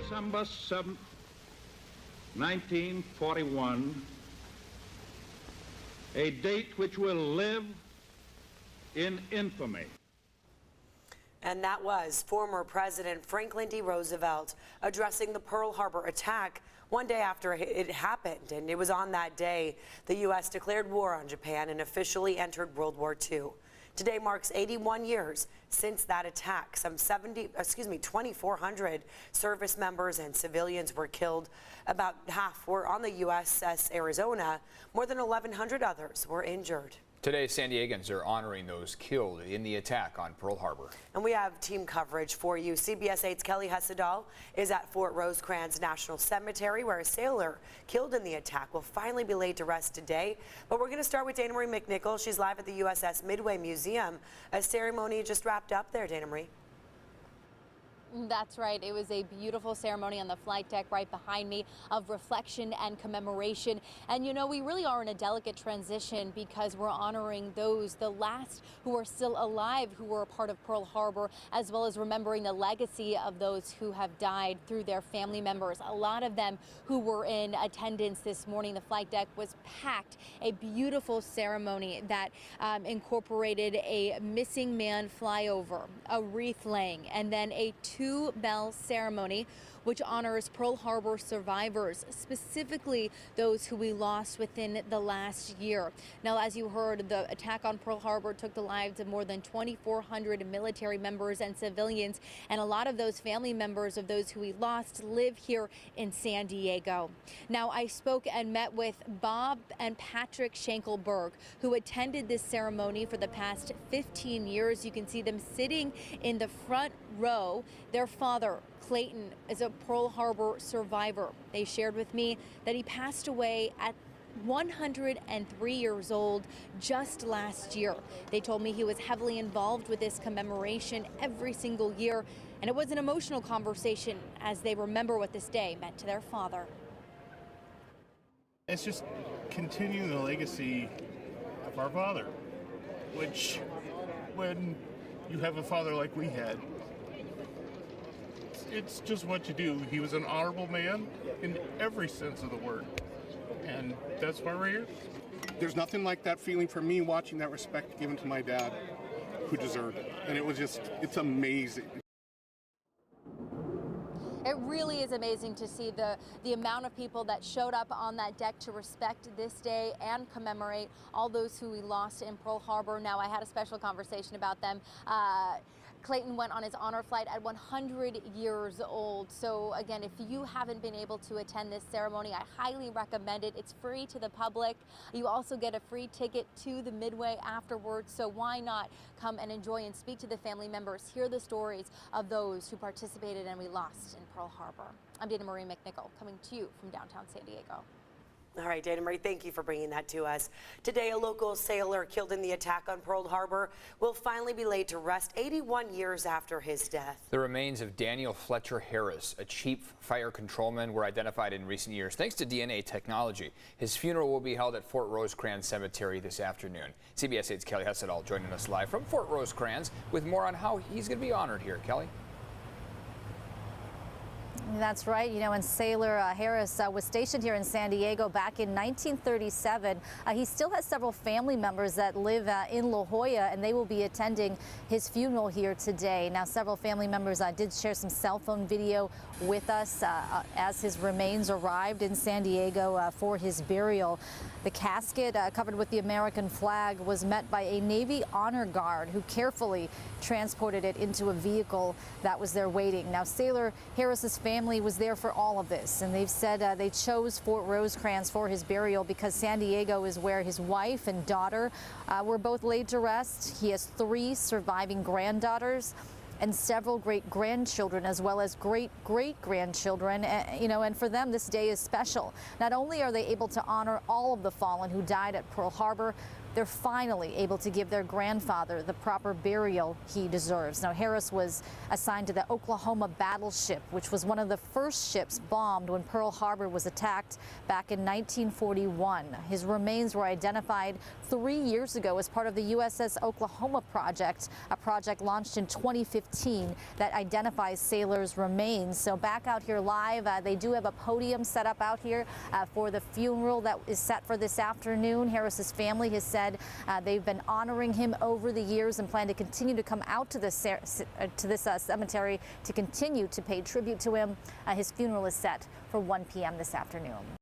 December 7th, 1941, a date which will live in infamy. And that was former President Franklin D. Roosevelt addressing the Pearl Harbor attack one day after it happened. And it was on that day the U.S. declared war on Japan and officially entered World War II. Today marks 81 years since that attack. Some 2,400 service members and civilians were killed. About half were on the USS Arizona. More than 1,100 others were injured. Today, San Diegans are honoring those killed in the attack on Pearl Harbor. And we have team coverage for you. CBS 8's Kelly Hessedal is at Fort Rosecrans National Cemetery, where a sailor killed in the attack will finally be laid to rest today. But we're going to start with Dana Marie McNichol. She's live at the USS Midway Museum. A ceremony just wrapped up there, Dana Marie. That's right. It was a beautiful ceremony on the flight deck right behind me of reflection and commemoration. And you know, we really are in a delicate transition because we're honoring those, the last who are still alive, who were a part of Pearl Harbor, as well as remembering the legacy of those who have died through their family members. A lot of them who were in attendance this morning. The flight deck was packed. A beautiful ceremony that incorporated a missing man flyover, a wreath laying, and then a two-bell ceremony which honors Pearl Harbor survivors, specifically those who we lost within the last year. Now, as you heard, the attack on Pearl Harbor took the lives of more than 2,400 military members and civilians, and a lot of those family members of those who we lost live here in San Diego. Now, I spoke and met with Bob and Patrick Schenkelberg, who attended this ceremony for the past 15 years. You can see them sitting in the front row. Their father, Clayton, is a Pearl Harbor survivor. They shared with me that he passed away at 103 years old just last year. They told me he was heavily involved with this commemoration every single year, and it was an emotional conversation as they remember what this day meant to their father. It's just continuing the legacy of our father, which when you have a father like we had, it's just what you do. He was an honorable man in every sense of the word, and that's why we're here. There's nothing like that feeling for me watching that respect given to my dad, who deserved it, and it was just, it's amazing. It really is amazing to see the amount of people that showed up on that deck to respect this day and commemorate all those who we lost in Pearl Harbor. Now, I had a special conversation about them. Clayton went on his honor flight at 100 years old. So again, if you haven't been able to attend this ceremony, I highly recommend it. It's free to the public. You also get a free ticket to the Midway afterwards. So why not come and enjoy and speak to the family members, hear the stories of those who participated and we lost in Pearl Harbor. I'm Dana Marie McNichol, coming to you from downtown San Diego. All right, Dana Marie, thank you for bringing that to us. Today, a local sailor killed in the attack on Pearl Harbor will finally be laid to rest 81 years after his death. The remains of Daniel Fletcher Harris, a chief fire controlman, were identified in recent years thanks to DNA technology. His funeral will be held at Fort Rosecrans Cemetery this afternoon. CBS 8's Kelly Hessedal joining us live from Fort Rosecrans with more on how he's going to be honored here. Kelly? That's right. You know, and Sailor Harris was stationed here in San Diego back in 1937. He still has several family members that live in La Jolla, and they will be attending his funeral here today. Now, several family members did share some cell phone video with us as his remains arrived in San Diego for his burial. The casket, covered with the American flag, was met by a Navy honor guard who carefully transported it into a vehicle that was there waiting. Now, Sailor Harris's family was there for all of this, and they've said they chose Fort Rosecrans for his burial because San Diego is where his wife and daughter were both laid to rest. He has 3 surviving granddaughters and several great-grandchildren, as well as great-great-grandchildren. You know, and for them, this day is special. Not only are they able to honor all of the fallen who died at Pearl Harbor, they're finally able to give their grandfather the proper burial he deserves. Now, Harris was assigned to the Oklahoma battleship, which was one of the first ships bombed when Pearl Harbor was attacked back in 1941. His remains were identified 3 years ago as part of the USS Oklahoma project, a project launched in 2015 that identifies sailors' remains. So back out here live, they do have a podium set up out here for the funeral that is set for this afternoon. Harris's family has said they've been honoring him over the years and plan to continue to come out to this cemetery to continue to pay tribute to him. His funeral is set for 1 p.m. this afternoon.